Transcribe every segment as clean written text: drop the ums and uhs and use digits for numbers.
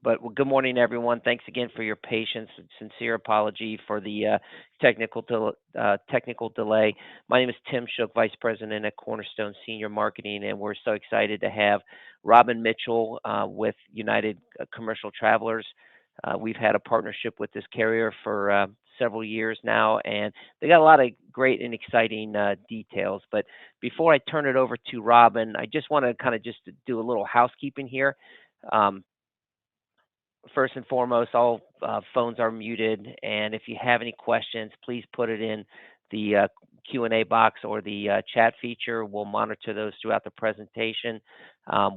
But well, good morning, everyone. Thanks again for your patience. Sincere apology for the technical delay. My name is Tim Shook, Vice President at Cornerstone Senior Marketing, and we're so excited to have Robin Mitchell with United Commercial Travelers. We've had a partnership with this carrier for several years now, and they got a lot of great and exciting details. But before I turn it over to Robin, I just want to kind of just do a little housekeeping here. Um, First and foremost, all phones are muted, and if you have any questions, please put it in the Q&A box or the chat feature. We'll monitor those throughout the presentation.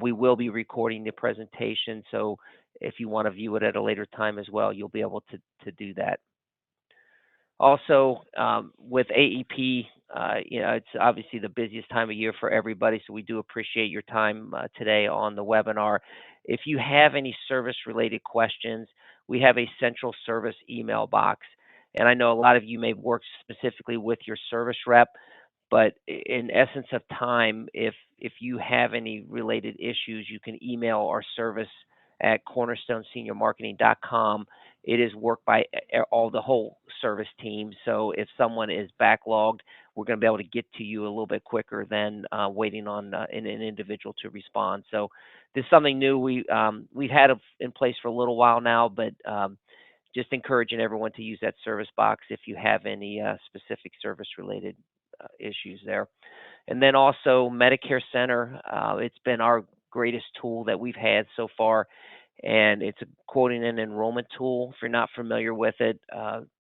We will be recording the presentation, so if you want to view it at a later time as well, you'll be able to do that. Also, with AEP, it's obviously the busiest time of year for everybody, so we do appreciate your time today on the webinar. If you have any service-related questions, we have a central service email box, and I know a lot of you may work specifically with your service rep, but in essence of time, if you have any related issues, you can email our service at cornerstoneseniormarketing.com. It is worked by all the whole service team. So if someone is backlogged, we're going to be able to get to you a little bit quicker than waiting on an individual to respond. So this is something new. We've had it in place for a little while now, but just encouraging everyone to use that service box if you have any specific service related issues there. And then also Medicare Center, it's been our greatest tool that we've had so far, and it's a quoting and enrollment tool. If you're not familiar with it,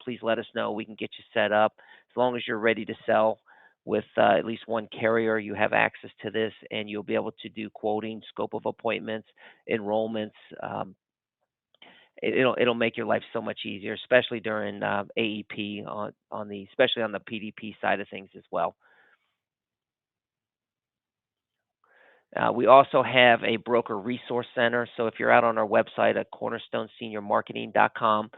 please let us know. We can get you set up. As long as you're ready to sell with at least one carrier, you have access to this, and you'll be able to do quoting, scope of appointments, enrollments. It'll make your life so much easier, especially during AEP especially on the PDP side of things as well. We also have a broker resource center. So if you're out on our website at cornerstoneseniormarketing.com,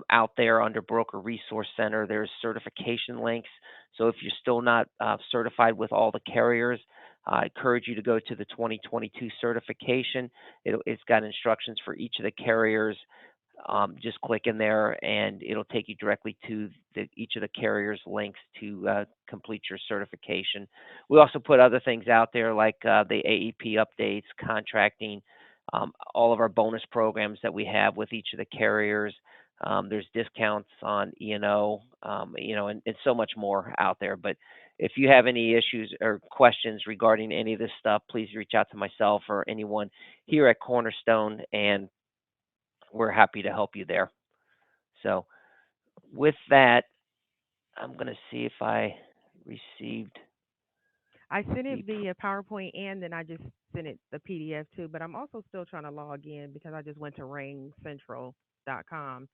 out there under broker resource center, there's certification links. So if you're still not certified with all the carriers, I encourage you to go to the 2022 certification. It's got instructions for each of the carriers. Just click in there and it'll take you directly to each of the carriers' links to complete your certification. We also put other things out there like the AEP updates, contracting, all of our bonus programs that we have with each of the carriers. There's discounts on E&O, and so much more out there. But if you have any issues or questions regarding any of this stuff, please reach out to myself or anyone here at Cornerstone, and we're happy to help you there. So with that, I'm going to see if I received. I sent it via PowerPoint and then I just sent it the PDF too, but I'm also still trying to log in because I just went to ringcentral.com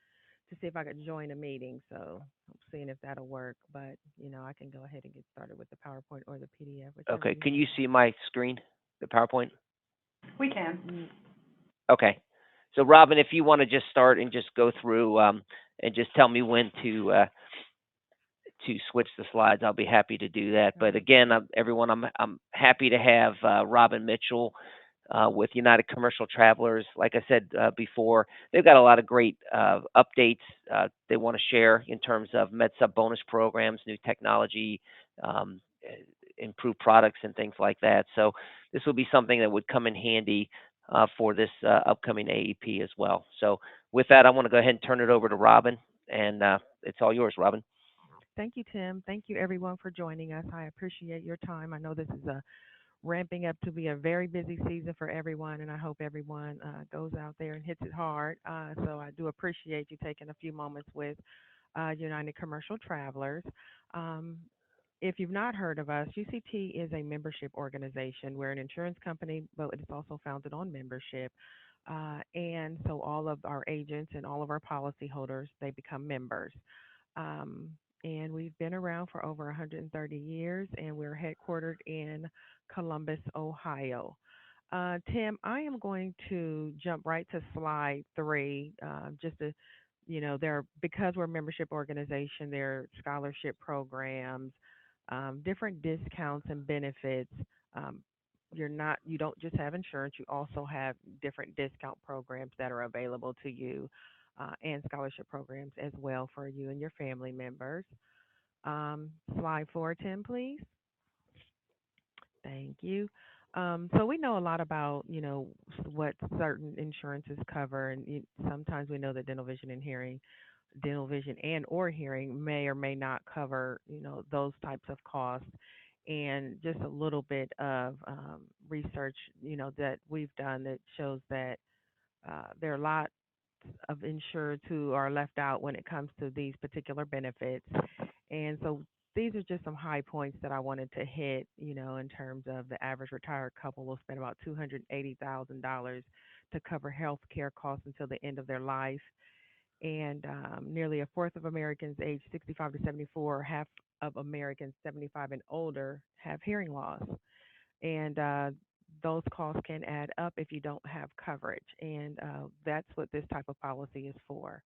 to see if I could join a meeting. So I'm seeing if that'll work, but I can go ahead and get started with the PowerPoint or the PDF, whichever Okay, you can want. you see my screen, the PowerPoint? We can. Mm, Okay. So Robin, if you want to just start and just go through and just tell me when to switch the slides, I'll be happy to do that. But okay. again, everyone, I'm happy to have Robin Mitchell with United Commercial Travelers. Like I said before, they've got a lot of great updates they want to share in terms of MedSub bonus programs, new technology, um, improved products, and things like that. So this will be something that would come in handy for this upcoming AEP as well. So with that, I want to go ahead and turn it over to Robin, and it's all yours, Robin. Thank you, Tim. Thank you, everyone, for joining us. I appreciate your time. I know this is a ramping up to be a very busy season for everyone, and I hope everyone goes out there and hits it hard. So I do appreciate you taking a few moments with United Commercial Travelers. Um, if you've not heard of us, UCT is a membership organization. We're an insurance company, but it's also founded on membership. And so all of our agents and all of our policyholders, they become members. Um, and we've been around for over 130 years, and we're headquartered in Columbus, Ohio. Tim, I am going to jump right to slide three, just to, there because we're a membership organization, there are scholarship programs, different discounts and benefits. Um, you don't just have insurance, you also have different discount programs that are available to you, and scholarship programs as well for you and your family members. Slide 410, please. Thank you. So we know a lot about, what certain insurances cover, and sometimes we know that dental vision and or hearing may or may not cover, those types of costs. And just a little bit of research, that we've done that shows that there are a lot of insureds who are left out when it comes to these particular benefits. And so these are just some high points that I wanted to hit, in terms of the average retired couple will spend about $280,000 to cover health care costs until the end of their life. And nearly a fourth of Americans aged 65 to 74, half of Americans 75 and older have hearing loss. And those costs can add up if you don't have coverage. And that's what this type of policy is for.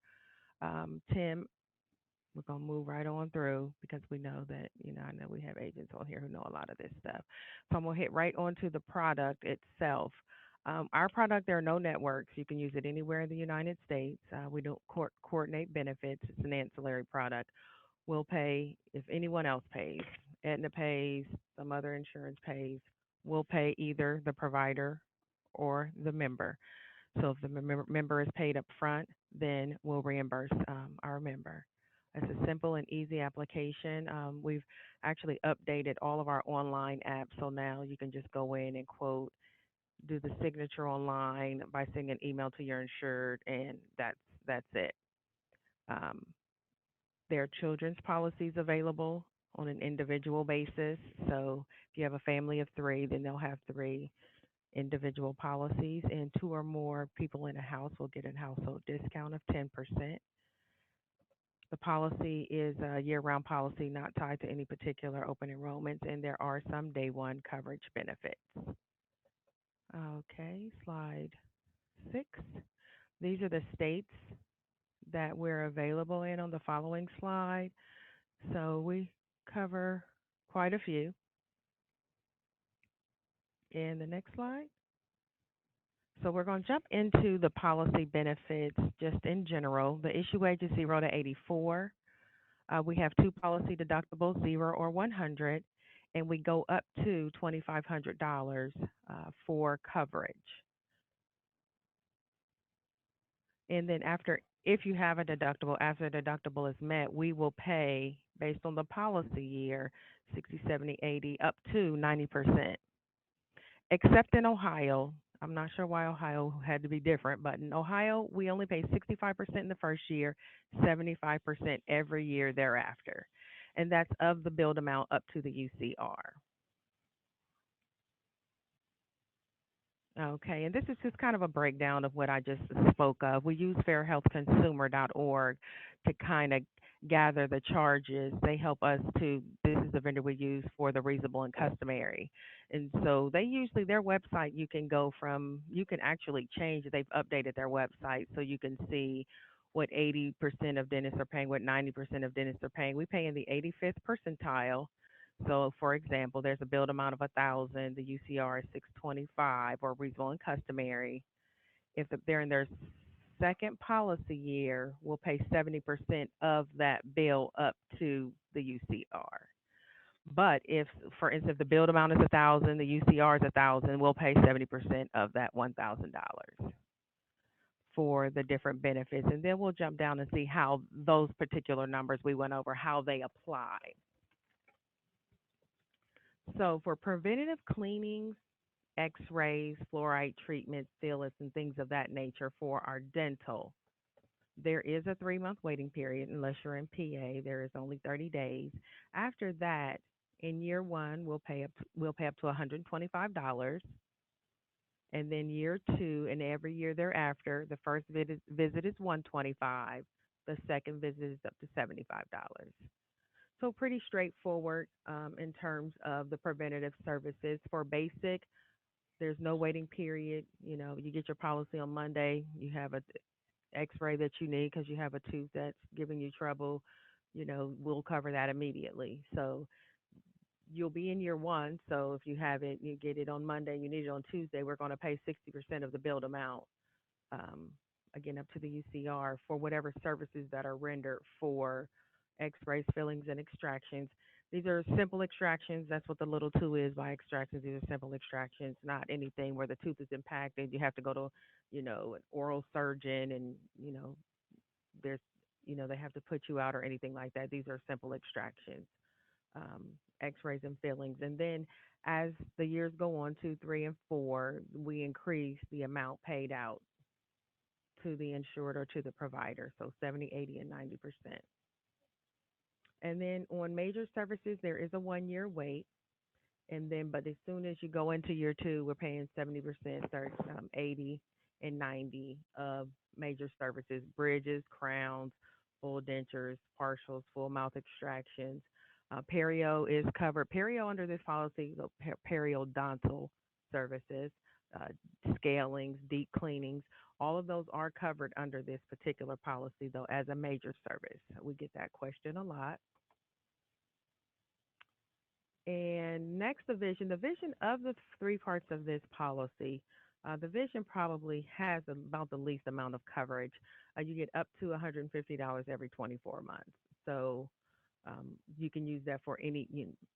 Tim, we're going to move right on through because we know that, I know we have agents on here who know a lot of this stuff. So I'm going to hit right onto the product itself. Our product, there are no networks. You can use it anywhere in the United States. We don't coordinate benefits. It's an ancillary product. We'll pay if anyone else pays. Aetna pays, some other insurance pays. We'll pay either the provider or the member. So if the member is paid up front, then we'll reimburse our member. It's a simple and easy application. We've actually updated all of our online apps, so now you can just go in and quote, do the signature online by sending an email to your insured, and that's it. Um, there are children's policies available on an individual basis. So if you have a family of three, then they'll have three individual policies, and two or more people in a house will get a household discount of 10%. The policy is a year round policy not tied to any particular open enrollments, and there are some day one coverage benefits. Okay, slide 6. These are the states that we're available in on the following slide. So we cover quite a few. In the next slide. So we're going to jump into the policy benefits just in general. The issue age is 0 to 84. We have two policy deductibles, 0 or 100, and we go up to $2,500 for coverage. And then if you have a deductible, after the deductible is met, we will pay based on the policy year, 60, 70, 80, up to 90%. Except in Ohio. I'm not sure why Ohio had to be different, but in Ohio, we only pay 65% in the first year, 75% every year thereafter. And that's of the billed amount up to the UCR. Okay, and this is just kind of a breakdown of what I just spoke of. We use fairhealthconsumer.org to kind of gather the charges. They help us to, this is the vendor we use for the reasonable and customary. And so they usually, their website, you can go from, you can actually change, they've updated their website so you can see what 80% of dentists are paying, what 90% of dentists are paying. We pay in the 85th percentile. So, for example, there's a billed amount of 1,000. The UCR is 625 or reasonable and customary. If they're in their second policy year, we'll pay 70% of that bill up to the UCR. But if, for instance, the billed amount is 1,000, the UCR is 1,000, we'll pay 70% of that $1,000 for the different benefits, and then we'll jump down and see how those particular numbers we went over how they apply. So for preventative cleanings, x-rays, fluoride treatments, fillers, and things of that nature for our dental, there is a 3-month waiting period unless you're in PA. There is only 30 days. After that, in year one, we'll pay up to $125, and then year two and every year thereafter, the first visit is 125. The second visit is up to $75. So pretty straightforward in terms of the preventative services. For basic, there's no waiting period. You get your policy on Monday. You have a X-ray that you need because you have a tooth that's giving you trouble. We'll cover that immediately. So you'll be in year one. So if you have it, you get it on Monday, you need it on Tuesday, we're going to pay 60% of the billed amount, um, again, up to the UCR for whatever services that are rendered for x-rays, fillings, and extractions. These are simple extractions. That's what the little two is by extractions. These are simple extractions, not anything where the tooth is impacted. You have to go to, an oral surgeon and, there's, they have to put you out or anything like that. These are simple extractions, um, x-rays and fillings. And then as the years go on, 2, 3, and 4, we increase the amount paid out to the insured or to the provider. So 70, 80, and 90%. And then on major services, there is a 1 year wait. And then, but as soon as you go into year two, we're paying 70%, 80, and 90 of major services, bridges, crowns, full dentures, partials, full mouth extractions. Perio is covered. Perio under this policy, the periodontal services, uh, scalings, deep cleanings, all of those are covered under this particular policy, though, as a major service. We get that question a lot. And next, the vision of the three parts of this policy. The vision probably has about the least amount of coverage. You get up to $150 every 24 months. So you can use that for any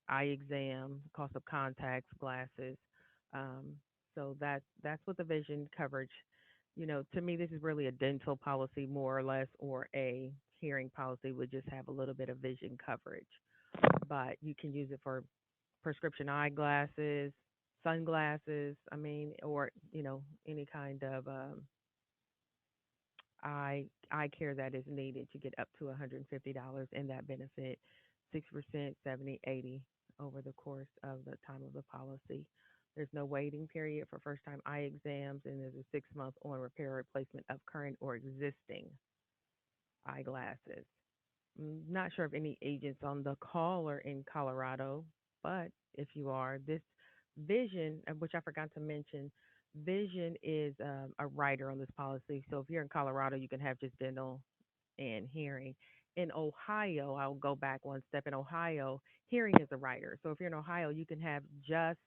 eye exam, cost of contacts, glasses. Um, so that's what the vision coverage. To me, this is really a dental policy more or less, or a hearing policy would just have a little bit of vision coverage. But you can use it for prescription eyeglasses, sunglasses. I mean, or any kind of eye care that is needed to get up to $150 in that benefit, 6%, 70, 80 over the course of the time of the policy. There's no waiting period for first time eye exams, and there's a 6 month on repair or replacement of current or existing eyeglasses. Not sure if any agents on the call are in Colorado, but if you are, this Vision, which I forgot to mention, Vision is a writer on this policy. So if you're in Colorado, you can have just dental and hearing. In Ohio, I'll go back one step. In Ohio, hearing is a writer. So if you're in Ohio, you can have just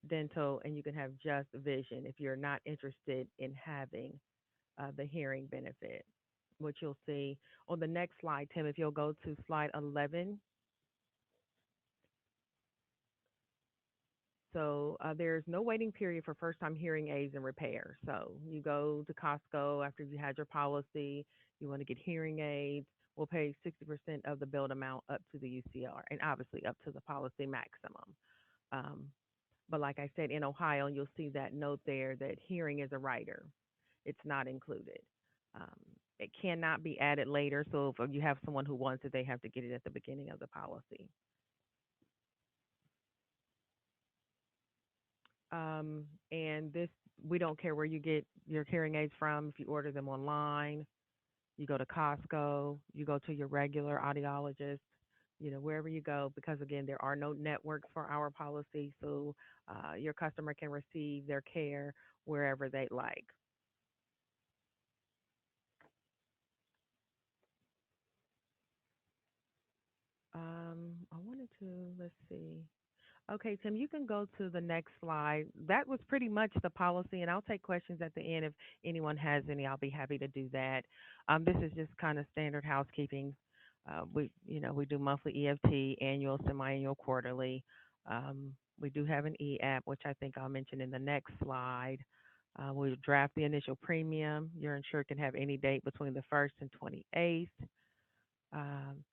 dental and you can have just vision if you're not interested in having the hearing benefit, which you'll see on the next slide, Tim. If you'll go to slide 11. So there's no waiting period for first time hearing aids and repair. So you go to Costco after you had your policy, you want to get hearing aids, we'll pay 60% of the billed amount up to the UCR and obviously up to the policy maximum. Um, but like I said, in Ohio, you'll see that note there that hearing is a rider. It's not included. Um, it cannot be added later. So if you have someone who wants it, they have to get it at the beginning of the policy. And this, we don't care where you get your hearing aids from. If you order them online, you go to Costco, you go to your regular audiologist, wherever you go, because again, there are no networks for our policy. So your customer can receive their care wherever they like. I wanted to, let's see. Okay, Tim, you can go to the next slide. That was pretty much the policy, and I'll take questions at the end if anyone has any. I'll be happy to do that. This is just kind of standard housekeeping. We do monthly EFT, annual, semi-annual, quarterly. We do have an e-app, which I think I'll mention in the next slide. We draft the initial premium. Your insured can have any date between the 1st and 28th. Um,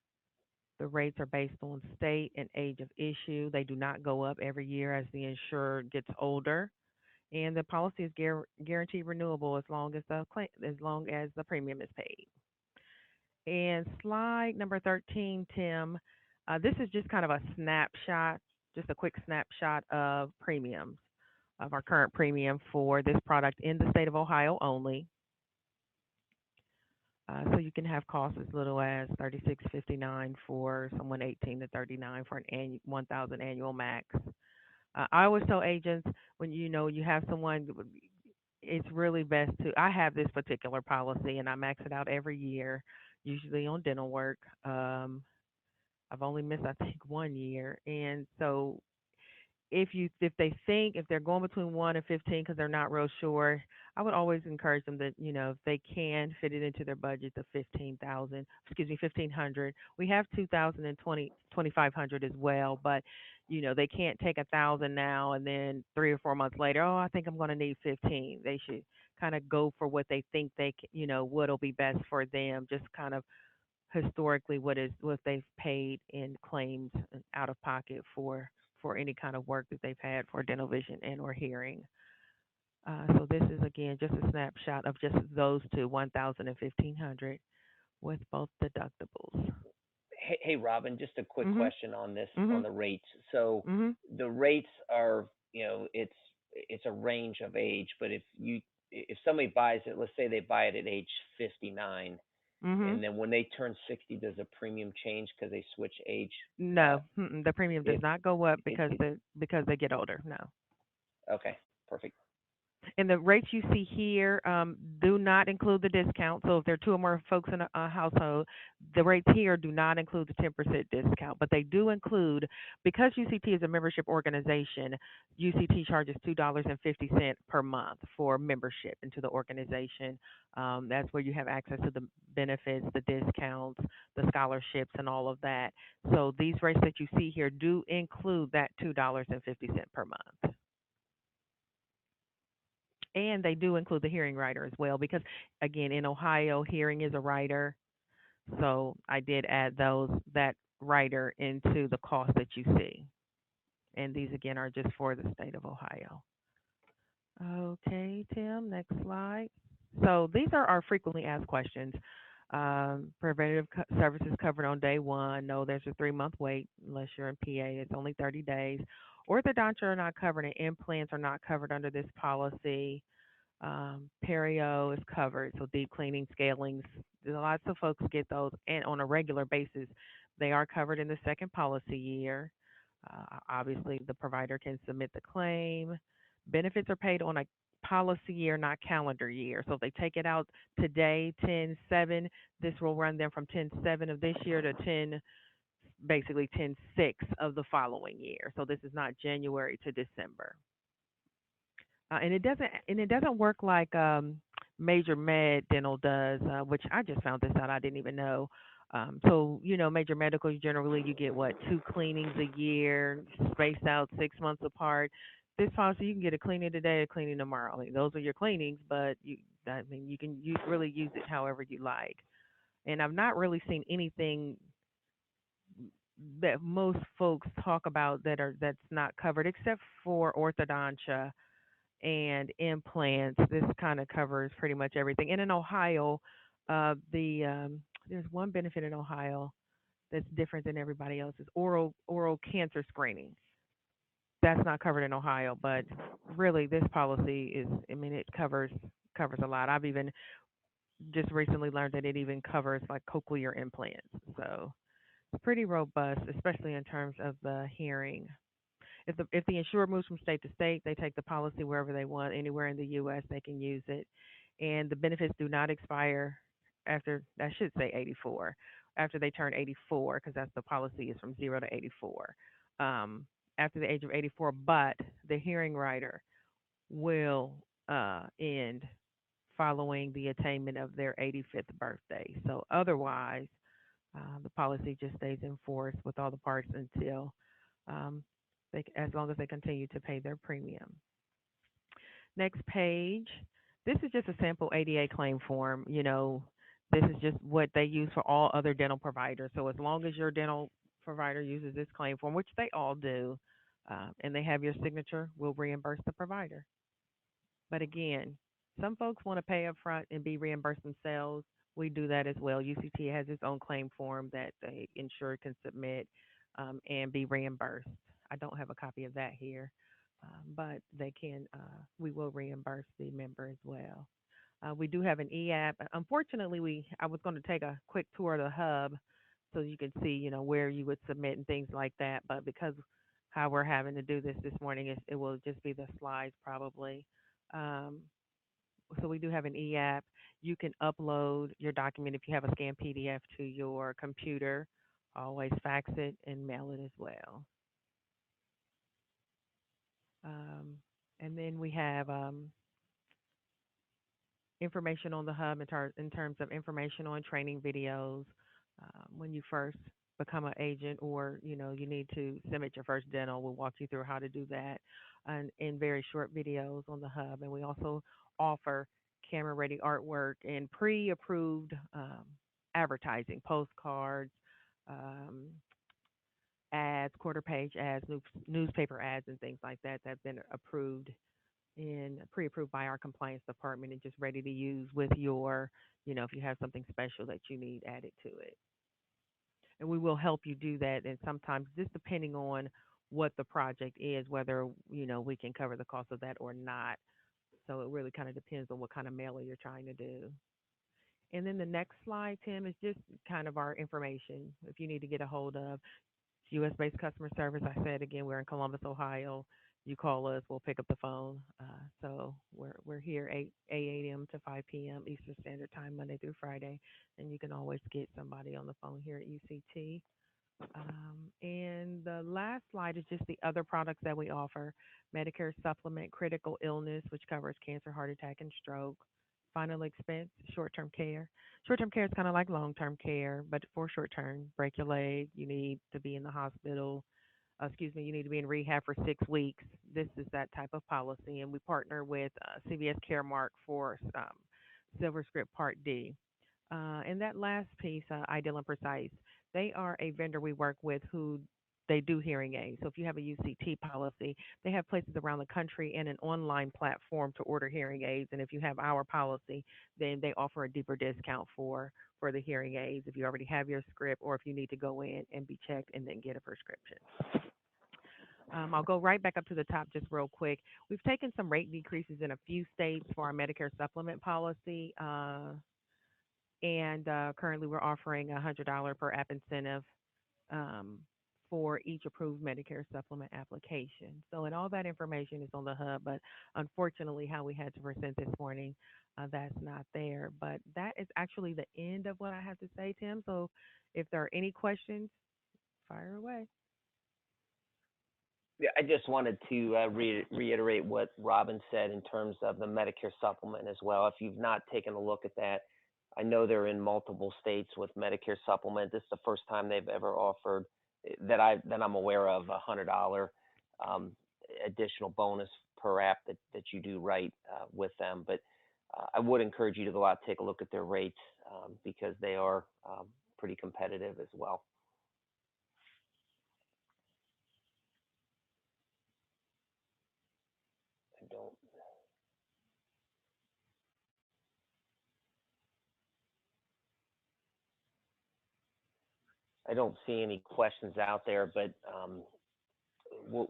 the rates are based on state and age of issue. They do not go up every year as the insured gets older, and the policy is guaranteed renewable as long as the premium is paid. And slide number 13, Tim. This is just kind of a snapshot, just a quick snapshot of premiums of our current premium for this product in the state of Ohio only. So you can have costs as little as 36.59 for someone 18 to 39 for an 1,000 annual max. I always tell agents when you have someone, it's really best to. I have this particular policy and I max it out every year, usually on dental work. I've only missed I think 1 year, and so if they're going between 1 and 15 because they're not real sure, I would always encourage them that if they can fit it into their budget, the 15,000, excuse me, 1,500. We have 2,000 and 2,500 as well, but they can't take 1,000 now and then 3 or 4 months later, oh, I think I'm going to need 15. They should kind of go for what they think what'll be best for them. Just kind of historically what they've paid in claims and out of pocket for any kind of work that they've had for dental vision and or hearing. So this is again just a snapshot of just those two, 1,000 and 1,500, with both deductibles. Hey, Robin, just a quick Mhm. question on this, on Mhm. the rates. So Mhm. the rates are, it's a range of age, but if somebody buys it, let's say they buy it at age 59, Mhm. and then when they turn 60, does the premium change because they switch age? Uh, No, the premium does it, not go up because it they get older. No. okay, perfect. And the rates you see here do not include the discount. So if there are two or more folks in a household, the rates here do not include the 10% discount, but they do include, because UCT is a membership organization, UCT charges $2.50 per month for membership into the organization. That's where you have access to the benefits, the discounts, the scholarships, and all of that. So these rates that you see here do include that $2.50 per month. And they do include the hearing rider as well because, again, in Ohio, hearing is a rider. So I did add that rider into the cost that you see. And these, again, are just for the state of Ohio. Okay, Tim, next slide. So these are our frequently asked questions. Preventative services covered on day one. No, there's a 3 month wait unless you're in PA. It's only 30 days. Orthodontia are not covered and implants are not covered under this policy. Perio is covered, so deep cleaning, scalings. Lots of folks get those, and on a regular basis, they are covered in the second policy year. Obviously, the provider can submit the claim. Benefits are paid on a policy year, not calendar year. So if they take it out today, 10/7, this will run them from 10/7 of this year to basically 10/6 of the following year. So this is not January to December. And it doesn't work like Major Med Dental does, which I just found this out. I didn't even know. So Major Medical, generally you get what, two cleanings a year, spaced out 6 months apart. This policy, you can get a cleaning today, a cleaning tomorrow. I mean, those are your cleanings, but you can really use it however you like. And I've not really seen anything that most folks talk about that's not covered, except for orthodontia and implants. This kind of covers pretty much everything. And in Ohio, there's one benefit in Ohio that's different than everybody else's: oral cancer screening. That's not covered in Ohio, but really this policy is. I mean, it covers a lot. I've even just recently learned that it even covers like cochlear implants. So it's pretty robust, especially in terms of the hearing. If the insured moves from state to state, they take the policy wherever they want, anywhere in the U.S. they can use it, and the benefits do not expire after. I should say 84, after they turn 84, because that's the policy is from 0 to 84. Um, After the age of 84, but the hearing rider will end following the attainment of their 85th birthday. So otherwise, the policy just stays in force with all the parts until um, as long as they continue to pay their premium. Next page. This is just a sample ADA claim form. This is just what they use for all other dental providers. So as long as your dental provider uses this claim form, which they all do, and they have your signature, we'll reimburse the provider. But again, some folks want to pay up front and be reimbursed themselves. We do that as well. UCT has its own claim form that the insured can submit and be reimbursed. I don't have a copy of that here, but they can. We will reimburse the member as well. We do have an e-app. Unfortunately, I was going to take a quick tour of the hub so you can see, where you would submit and things like that. But because how we're having to do this morning, it will just be the slides probably. Um, so we do have an e-app. You can upload your document if you have a scanned PDF to your computer Always fax it and mail it as well. Um, and then we have information on the hub in terms of informational and training videos when you first become an agent, or you need to submit your first dental. We'll walk you through how to do that, and in very short videos on the hub. And we also offer camera ready artwork and pre-approved advertising, postcards, um, ads, quarter page ads, newspaper ads, and things like that that have been approved and pre-approved by our compliance department and just ready to use with your, if you have something special that you need added to it. And we will help you do that. And sometimes, just depending on what the project is, whether, we can cover the cost of that or not. So it really kind of depends on what kind of mailer you're trying to do. And then the next slide, Tim, is just kind of our information. If you need to get a hold of U.S. based customer service. I said again, we're in Columbus, Ohio. You call us, we'll pick up the phone. So we're here 8 a.m. to 5 p.m. Eastern Standard Time, Monday through Friday, and you can always get somebody on the phone here at UCT. And the last slide is just the other products that we offer: Medicare supplement, critical illness, which covers cancer, heart attack, and stroke. Final expense, short term care. Short term care is kind of like long term care, but for short term, break your leg, you need to be in the hospital. You need to be in rehab for 6 weeks. This is that type of policy, and we partner with CVS Caremark for Silver Script Part D. And that last piece, Ideal and Precise, they are a vendor we work with who they do hearing aids. So if you have a UCT policy, they have places around the country and an online platform to order hearing aids. And if you have our policy, then they offer a deeper discount for the hearing aids if you already have your script, or if you need to go in and be checked and then get a prescription. I'll go right back up to the top just real quick. We've taken some rate decreases in a few states for our Medicare supplement policy. And currently we're offering a $100 per app incentive um, for each approved Medicare supplement application. So, and all that information is on the hub, but unfortunately, how we had to present this morning, that's not there. But that is actually the end of what I have to say, Tim. So, if there are any questions, fire away. Yeah, I just wanted to reiterate what Robin said in terms of the Medicare supplement as well. If you've not taken a look at that, I know they're in multiple states with Medicare supplement. This is the first time they've ever offered that I'm aware of $100 um, additional bonus per app that you do right with them. But I would encourage you to go out and take a look at their rates because they are pretty competitive as well. I don't I don't see any questions out there, but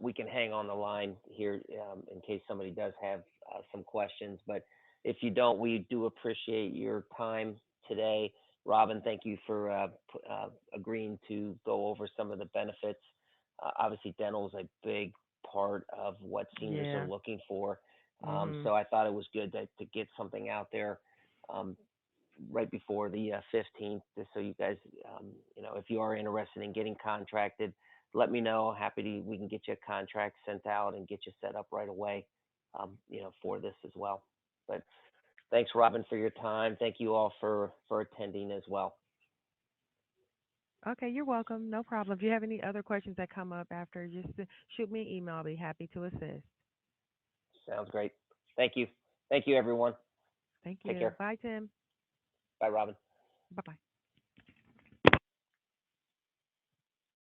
we can hang on the line here in case somebody does have some questions. But if you don't, we do appreciate your time today. Robin, thank you for agreeing to go over some of the benefits. Obviously, dental is a big part of what seniors are Yeah. looking for. Mhm. So I thought it was good to get something out there. Right before the 15th, just so you guys, if you are interested in getting contracted, let me know. We can get you a contract sent out and get you set up right away, for this as well. But thanks, Robin, for your time. Thank you all for attending as well. Okay, you're welcome. No problem. If you have any other questions that come up after, just shoot me an email. I'll be happy to assist. Sounds great. Thank you. Thank you, everyone. Thank Take you. care. Bye, Tim. Bye, Robin. Bye bye.